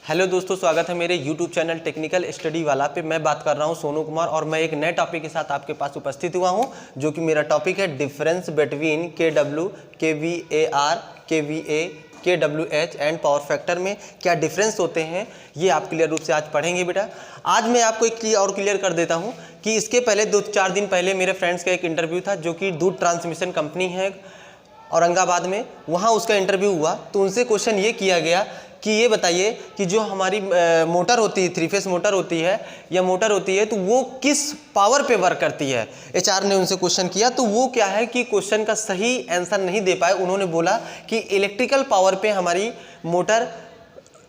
Hello दोस्तों, स्वागत है मेरे YouTube चैनल टेक्निकल स्टडी वाला पे। मैं बात कर रहा हूं सोनू कुमार और मैं एक नए टॉपिक के साथ आपके पास उपस्थित हुआ हूं, जो कि मेरा टॉपिक है difference between KW, kVAR, kVA, kWH and power factor में क्या डिफरेंस होते हैं, ये आप क्लियर रूप से आज पढ़ेंगे बेटा। आज मैं आपको एक और क्लियर कर देता हूँ कि इसके पहले 2-4 दिन पहले मेरे फ्रेंड्स का एक इंटरव्यू था, जो कि दूध ट्रांसमिशन कंपनी है औरंगाबाद में, वहाँ उसका इंटरव्यू हुआ। तो उनसे क्वेश्चन ये किया गया कि ये बताइए कि जो हमारी मोटर होती है, 3 फेस मोटर होती है या मोटर होती है, तो वो किस पावर पे वर्क करती है। HR ने उनसे क्वेश्चन किया, तो वो क्या है कि क्वेश्चन का सही आंसर नहीं दे पाए। उन्होंने बोला कि इलेक्ट्रिकल पावर पे हमारी मोटर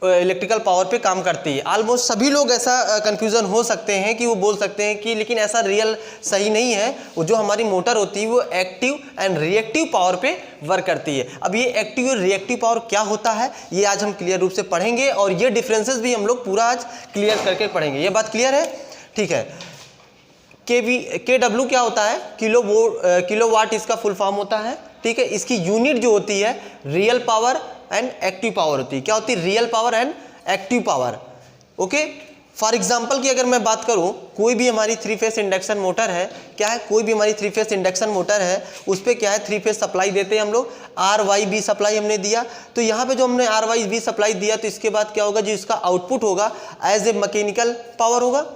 इलेक्ट्रिकल पावर पे काम करती है। ऑलमोस्ट सभी लोग ऐसा कंफ्यूजन हो सकते हैं कि वो बोल सकते हैं कि लेकिन ऐसा रियल सही नहीं है। वो जो हमारी मोटर होती है वो एक्टिव एंड रिएक्टिव पावर पे वर्क करती है। अब ये एक्टिव और रिएक्टिव पावर क्या होता है, ये आज हम क्लियर रूप से पढ़ेंगे और ये डिफरेंसेस भी हम लोग पूरा आज क्लियर करके पढ़ेंगे। ये बात क्लियर है? ठीक है। KW क्या होता है? किलोवाट इसका फुल फॉर्म होता है। ठीक है। इसकी यूनिट जो होती है real power and active power होती है। क्या होती है? Real power and active power. Okay. For example की अगर मैं बात करूं, कोई भी हमारी 3 फेस इंडक्शन मोटर है, क्या है, कोई भी हमारी 3 फेस इंडक्शन मोटर है, उस पर क्या है 3 फेस सप्लाई देते हैं हम लोग। RYB सप्लाई हमने दिया, तो यहाँ पे जो हमने RYB सप्लाई दिया, तो इसके बाद क्या होगा, जो इसका आउटपुट होगा एज ए मैकेनिकल पावर होगा।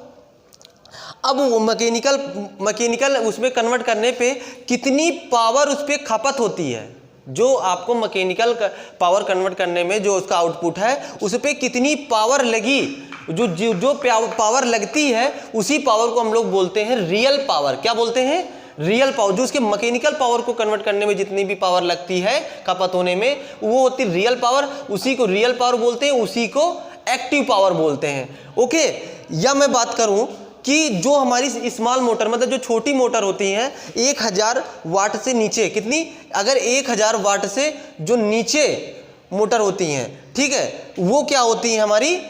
अब वो मैकेनिकल उसमें कन्वर्ट करने पे कितनी पावर उस पर खपत होती है, जो आपको मैकेनिकल पावर कन्वर्ट करने में जो उसका आउटपुट है उस पर कितनी पावर लगी, जो पावर लगती है उसी पावर को हम लोग बोलते हैं रियल पावर। क्या बोलते हैं? Real power. जो उसके मैकेनिकल पावर को कन्वर्ट करने में जितनी भी पावर लगती है खपत होने में, वो होती है रियल पावर। उसी को रियल पावर बोलते हैं, उसी को एक्टिव पावर बोलते हैं। ओके। या मैं बात करूं कि जो हमारी स्मॉल मोटर, मतलब जो छोटी मोटर होती हैं 1000 वाट से नीचे, कितनी, अगर 1000 वाट से जो नीचे मोटर होती हैं, ठीक है, वो क्या होती हैं, हमारी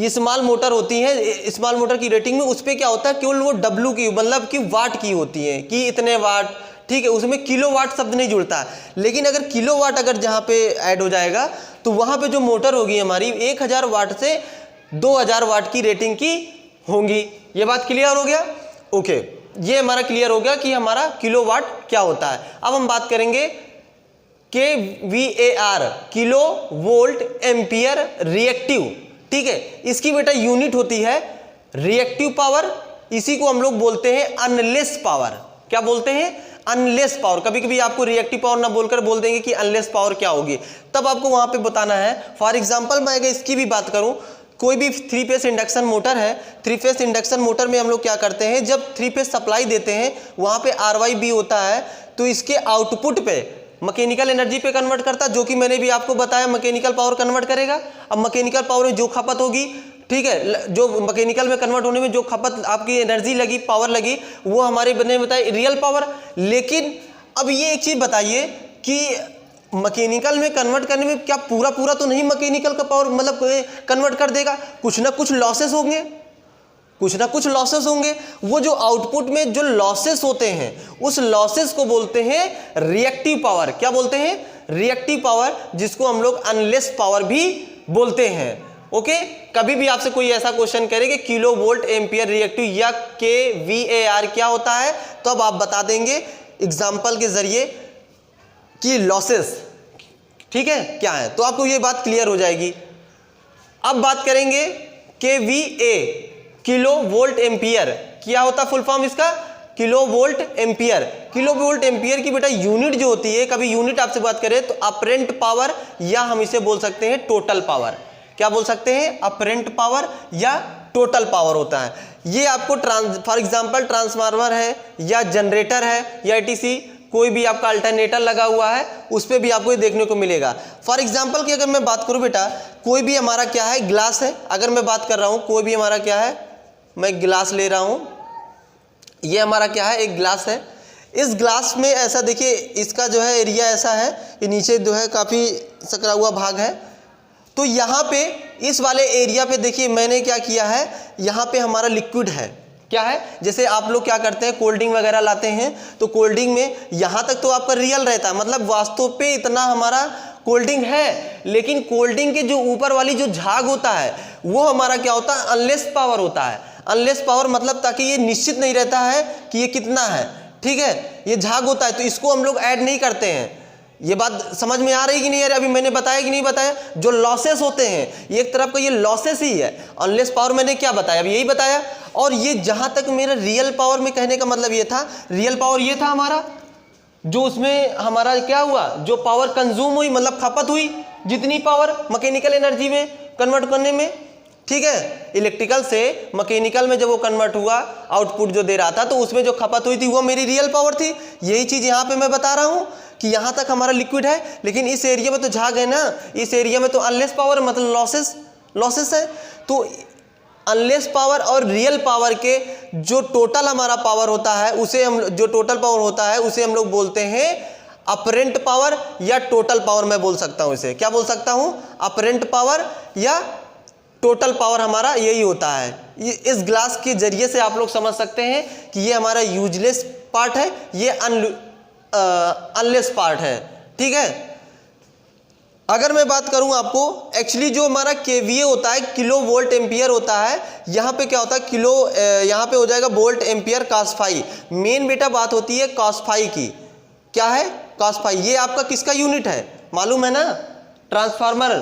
स्मॉल मोटर होती हैं। स्मॉल मोटर की रेटिंग में उस पर क्या होता है, केवल वो W की, मतलब कि वाट की होती है कि इतने वाट। ठीक है। उसमें किलोवाट शब्द नहीं जुड़ता है। लेकिन अगर किलोवाट अगर जहाँ पे ऐड हो जाएगा, तो वहाँ पे जो मोटर होगी हमारी 1000 वाट से 2000 वाट की रेटिंग की होंगी। ये बात क्लियर हो गया? ओके। ये हमारा क्लियर हो गया कि हमारा किलोवाट क्या होता है। अब हम बात करेंगे KVAR, kilo volt ampere reactive. ठीक है। इसकी बेटा यूनिट होती है रिएक्टिव पावर। इसी को हम लोग बोलते हैं अनलेस पावर। क्या बोलते हैं? Unless power. कभी कभी आपको रिएक्टिव पावर ना बोलकर बोल देंगे कि अनलेस पावर क्या होगी, तब आपको वहां पे बताना है। फॉर एग्जांपल मैं अगर इसकी भी बात करूं, कोई भी 3 फेस इंडक्शन मोटर है, 3 फेस इंडक्शन मोटर में हम लोग क्या करते हैं, जब 3 फेस सप्लाई देते हैं वहाँ पे RYB होता है, तो इसके आउटपुट पे मैकेनिकल एनर्जी पे कन्वर्ट करता है, जो कि मैंने भी आपको बताया मैकेनिकल पावर कन्वर्ट करेगा। अब मैकेनिकल पावर में जो खपत होगी, ठीक है, जो मैकेनिकल में कन्वर्ट होने में जो खपत आपकी एनर्जी लगी, पावर लगी, वो हमारे बने बताए रियल पावर। लेकिन अब ये एक चीज़ बताइए कि मैकेनिकल में कन्वर्ट करने में क्या पूरा तो नहीं मैकेनिकल का पावर मतलब कन्वर्ट कर देगा, कुछ ना कुछ लॉसेस होंगे, कुछ ना कुछ लॉसेस होंगे। वो जो आउटपुट में जो लॉसेस होते हैं, उस लॉसेस को बोलते हैं रिएक्टिव पावर। क्या बोलते हैं? रिएक्टिव पावर, जिसको हम लोग अनलेस पावर भी बोलते हैं। ओके। कभी भी आपसे कोई ऐसा क्वेश्चन करे कि किलो वोल्ट एम्पियर रिएक्टिव या KVAR क्या होता है, तो अब आप बता देंगे एग्जाम्पल के जरिए कि लॉसेस, ठीक है, क्या है, तो आपको ये बात क्लियर हो जाएगी। अब बात करेंगे KVA, किलो वोल्ट एम्पियर। क्या होता फुल फॉर्म इसका? Kilo volt ampere. Kilo volt ampere की बेटा यूनिट जो होती है, कभी यूनिट आपसे बात करें तो अपरेंट पावर, या हम इसे बोल सकते हैं टोटल पावर। क्या बोल सकते हैं? अपरेंट पावर या टोटल पावर होता है। ये आपको फॉर एग्जांपल ट्रांसफार्मर है या जनरेटर है या ETC, कोई भी आपका अल्टरनेटर लगा हुआ है, उस पर भी आपको ये देखने को मिलेगा। फॉर एग्जांपल की अगर मैं बात करूं बेटा, कोई भी हमारा क्या है, ग्लास है। अगर मैं बात कर रहा हूं, कोई भी हमारा क्या है, मैं गिलास ले रहा हूं, ये हमारा क्या है, एक ग्लास है। इस ग्लास में ऐसा देखिए, इसका जो है एरिया ऐसा है, ये नीचे जो है काफ़ी सकरा हुआ भाग है। तो यहाँ पे इस वाले एरिया पे देखिए मैंने क्या किया है, यहाँ पे हमारा लिक्विड है। क्या है, जैसे आप लोग क्या करते हैं, कोल्ड ड्रिंक वगैरह लाते हैं, तो कोल्ड ड्रिंक में यहाँ तक तो आपका रियल रहता है, मतलब वास्तव पे इतना हमारा कोल्ड ड्रिंक है, लेकिन कोल्ड ड्रिंक के जो ऊपर वाली जो झाग होता है वो हमारा क्या होता है, अनलेस पावर होता है। अनलेस पावर मतलब ताकि ये निश्चित नहीं रहता है कि ये कितना है, ठीक है, ये झाग होता है, तो इसको हम लोग ऐड नहीं करते हैं। ये बात समझ में आ रही कि नहीं आ रही? अभी मैंने बताया कि नहीं बताया? जो लॉसेस होते हैं एक तरफ का ये लॉसेस ही है। अनलेस पावर मैंने क्या बताया, अभी यही बताया। और ये जहां तक मेरा रियल पावर में कहने का मतलब ये था, रियल पावर ये था हमारा, जो उसमें हमारा क्या हुआ, जो पावर कंज्यूम हुई मतलब खपत हुई, जितनी पावर मैकेनिकल एनर्जी में कन्वर्ट करने में, ठीक है, इलेक्ट्रिकल से मैकेनिकल में जब वो कन्वर्ट हुआ, आउटपुट जो दे रहा था, तो उसमें जो खपत हुई थी वो मेरी रियल पावर थी। यही चीज यहाँ पे मैं बता रहा हूँ कि यहाँ तक हमारा लिक्विड है, लेकिन इस एरिया में तो झाग है ना, इस एरिया में तो अनलेस पावर मतलब लॉसेस है। तो अनलेस पावर और रियल पावर के जो टोटल हमारा पावर होता है उसे हम, जो टोटल पावर होता है उसे हम लोग बोलते हैं अपरेंट पावर या टोटल पावर। मैं बोल सकता हूं इसे, क्या बोल सकता हूं, अपरेंट पावर या टोटल पावर हमारा यही होता है। ये इस ग्लास के जरिए से आप लोग समझ सकते हैं कि ये हमारा यूजलेस पार्ट है, ये अनलेस पार्ट है, ठीक है। अगर मैं बात करूं आपको, एक्चुअली जो हमारा केवीए होता है किलो वोल्ट एम्पियर होता है, यहाँ पे क्या होता है किलो, यहाँ पे हो जाएगा volt ampere cos phi. Main बेटा बात होती है कॉस फाई की, क्या है कॉस फाई, ये आपका किसका यूनिट है मालूम है ना, ट्रांसफार्मर।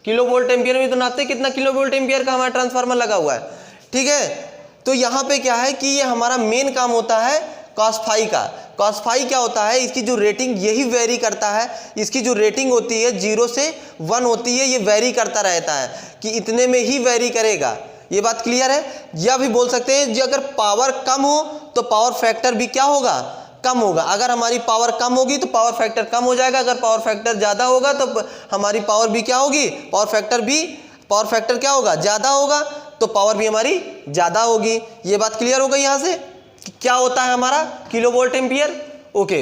किलो वोल्ट एम्पियर में तो नाते कितना किलो वोल्ट एम्पियर का हमारा ट्रांसफार्मर लगा हुआ है, ठीक है। तो यहाँ पे क्या है कि ये हमारा मेन काम होता है कॉस फाई का। कॉस फाई क्या होता है, इसकी जो रेटिंग यही वेरी करता है, इसकी जो रेटिंग होती है 0 से 1 होती है, ये वेरी करता रहता है कि इतने में ही वेरी करेगा। ये बात क्लियर है। यह भी बोल सकते हैं, जो अगर पावर कम हो तो पावर फैक्टर भी क्या होगा, कम होगा। अगर हमारी पावर कम होगी तो पावर फैक्टर कम हो जाएगा, अगर पावर फैक्टर ज़्यादा होगा तो हमारी पावर भी क्या होगी, पावर फैक्टर क्या होगा, ज़्यादा होगा, तो पावर भी हमारी ज़्यादा होगी। ये बात क्लियर हो गई यहाँ से क्या होता है हमारा किलो वोल्ट एम्पियर। ओके,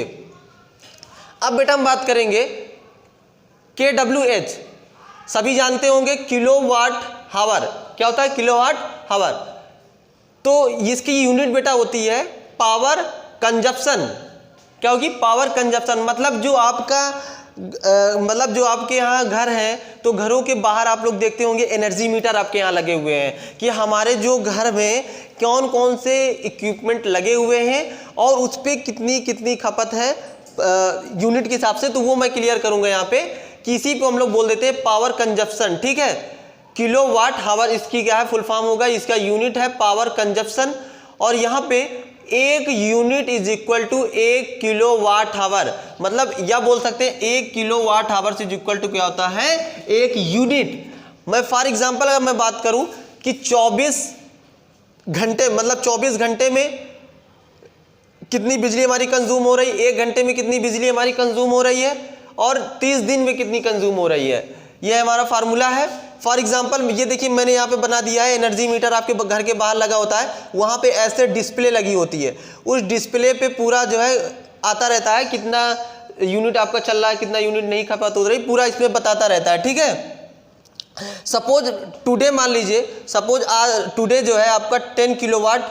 अब बेटा हम बात करेंगे kWh, सभी जानते होंगे किलो वाट हावर, क्या होता है किलो वाट हावर। तो इसकी यूनिट बेटा होती है पावर कंजप्शन। क्या होगी, पावर कंजप्शन, मतलब जो आपका मतलब जो आपके यहाँ घर है तो घरों के बाहर आप लोग देखते होंगे एनर्जी मीटर आपके यहाँ लगे हुए हैं कि हमारे जो घर में कौन कौन से इक्विपमेंट लगे हुए हैं और उस पर कितनी कितनी खपत है यूनिट के हिसाब से। तो वो मैं क्लियर करूंगा यहाँ पे, किसी को हम लोग बोल देते हैं पावर कंजप्शन, ठीक है। किलो वाट हावर इसकी क्या है फुल फॉर्म होगा, इसका यूनिट है पावर कंजप्शन। और यहाँ पे 1 unit is equal to 1 kilowatt hour, मतलब यह बोल सकते हैं 1 किलो वाट हावर से इक्वल टू क्या होता है 1 यूनिट। मैं फॉर एग्जांपल अगर मैं बात करूं कि 24 घंटे मतलब 24 घंटे में कितनी बिजली हमारी कंज्यूम हो रही है, 1 घंटे में कितनी बिजली हमारी कंज्यूम हो रही है और 30 दिन में कितनी कंज्यूम हो रही है, यह हमारा फार्मूला है। फॉर एग्जांपल ये देखिए मैंने यहाँ पे बना दिया है, एनर्जी मीटर आपके घर के बाहर लगा होता है, वहाँ पे ऐसे डिस्प्ले लगी होती है, उस डिस्प्ले पे पूरा जो है आता रहता है कितना यूनिट आपका चल रहा है, कितना यूनिट नहीं खपत हो रही, पूरा इसमें बताता रहता है, ठीक है। सपोज टुडे मान लीजिए, सपोज आज टुडे जो है आपका 10 किलोवाट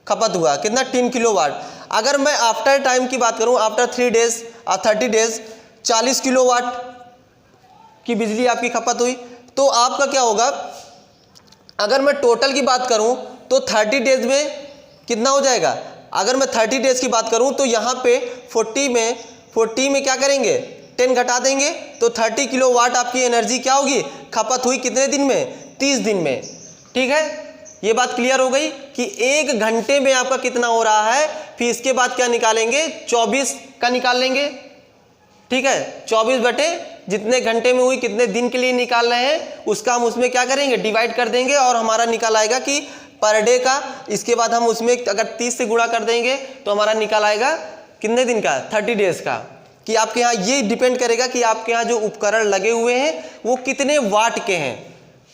खपत हुआ, कितना 10 किलोवाट। अगर मैं आफ्टर टाइम की बात करूं, आफ्टर 3 डेज और 30 डेज 40 किलोवाट की बिजली आपकी खपत हुई, तो आपका क्या होगा, अगर मैं टोटल की बात करूं तो 30 डेज में कितना हो जाएगा। अगर मैं 30 डेज की बात करूं तो यहाँ पे 40 में क्या करेंगे 10 घटा देंगे, तो 30 किलोवाट आपकी एनर्जी क्या होगी खपत हुई कितने दिन में 30 दिन में, ठीक है। ये बात क्लियर हो गई कि 1 घंटे में आपका कितना हो रहा है, फिर इसके बाद क्या निकालेंगे 24 का निकाल लेंगे, ठीक है। 24 बटे जितने घंटे में हुई कितने दिन के लिए निकाल रहे हैं उसका हम उसमें क्या करेंगे डिवाइड कर देंगे और हमारा निकाल आएगा कि पर डे का। इसके बाद हम उसमें अगर 30 से गुणा कर देंगे तो हमारा निकाल आएगा कितने दिन का 30 डेज का। कि आपके यहाँ ये डिपेंड करेगा कि आपके यहाँ जो उपकरण लगे हुए हैं वो कितने वाट के हैं।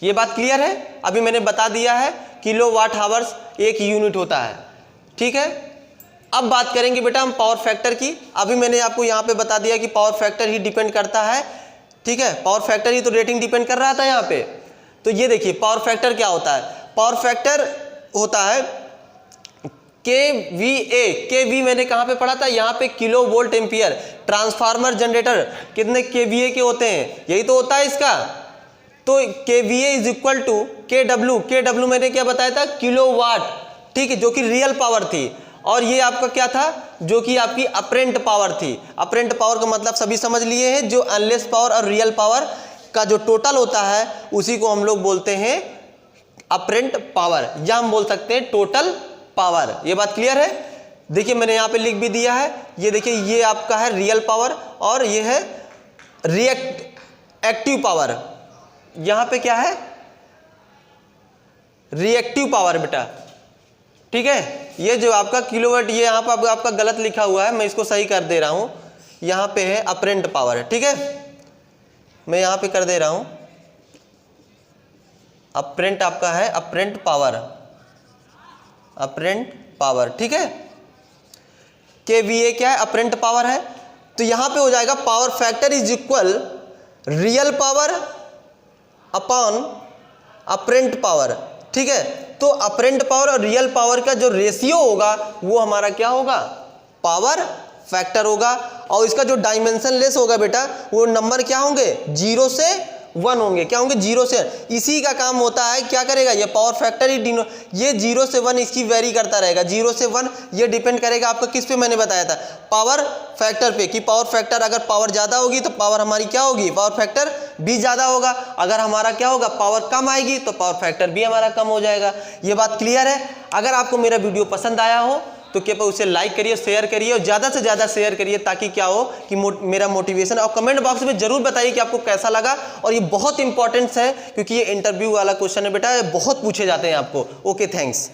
ये बात क्लियर है। अभी मैंने बता दिया है किलो वाट हावर्स 1 यूनिट होता है, ठीक है। अब बात करेंगे बेटा हम पावर फैक्टर की। अभी मैंने आपको यहाँ पे बता दिया कि पावर फैक्टर ही डिपेंड करता है, ठीक है। पावर फैक्टर ही तो रेटिंग डिपेंड कर रहा था यहाँ पे। तो ये देखिए पावर फैक्टर क्या होता है। पावर फैक्टर होता है केवी मैंने कहाँ पे पढ़ा था, यहाँ पे kilo volt ampere. Transformer generator कितने केवीए के होते हैं, यही तो होता है इसका। तो KVA is equal to KW मैंने क्या बताया था, किलोवाट, ठीक है, जो कि रियल पावर थी। और ये आपका क्या था, जो कि आपकी अपरेंट पावर थी। अपरेंट पावर का मतलब सभी समझ लिए हैं, जो अनलेस पावर और रियल पावर का जो टोटल होता है उसी को हम लोग बोलते हैं अपरेंट पावर, या हम बोल सकते हैं टोटल पावर। ये बात क्लियर है। देखिए मैंने यहाँ पे लिख भी दिया है, ये देखिए ये आपका है रियल पावर और ये है एक्टिव पावर। यहाँ पे क्या है, रिएक्टिव पावर बेटा, ठीक है। ये जो आपका किलोवाट, ये यहाँ पर आपका गलत लिखा हुआ है, मैं इसको सही कर दे रहा हूँ। यहाँ पे है अपरेंट पावर, ठीक है, मैं यहाँ पे कर दे रहा हूँ। अपरेंट आपका है अपरेंट पावर, ठीक है। केवीए क्या है, अपरेंट पावर है। तो यहाँ पे हो जाएगा power factor is equal real power upon apparent power, ठीक है। तो अपरेंट पावर और रियल पावर का जो रेशियो होगा वो हमारा क्या होगा, पावर फैक्टर होगा। और इसका जो डायमेंशन लेस होगा बेटा, वो नंबर क्या होंगे, 0 से 1 होंगे। क्या होंगे, 0 से 1। इसी का काम होता है, क्या करेगा ये पावर फैक्टर ही ये 0 से 1 इसकी वेरी करता रहेगा। 0 से 1 ये डिपेंड करेगा आपका किस पे, मैंने बताया था पावर फैक्टर पे, कि पावर फैक्टर अगर पावर ज़्यादा होगी तो पावर हमारी क्या होगी, पावर फैक्टर भी ज़्यादा होगा। अगर हमारा क्या होगा, पावर कम आएगी तो पावर फैक्टर भी हमारा कम हो जाएगा। ये बात क्लियर है। अगर आपको मेरा वीडियो पसंद आया हो तो कृपया उसे लाइक करिए, शेयर करिए और ज़्यादा से ज़्यादा शेयर करिए, ताकि क्या हो कि मेरा मोटिवेशन। और कमेंट बॉक्स में जरूर बताइए कि आपको कैसा लगा। और ये बहुत इंपॉर्टेंट है क्योंकि ये इंटरव्यू वाला क्वेश्चन है बेटा, ये बहुत पूछे जाते हैं आपको। Okay, thanks.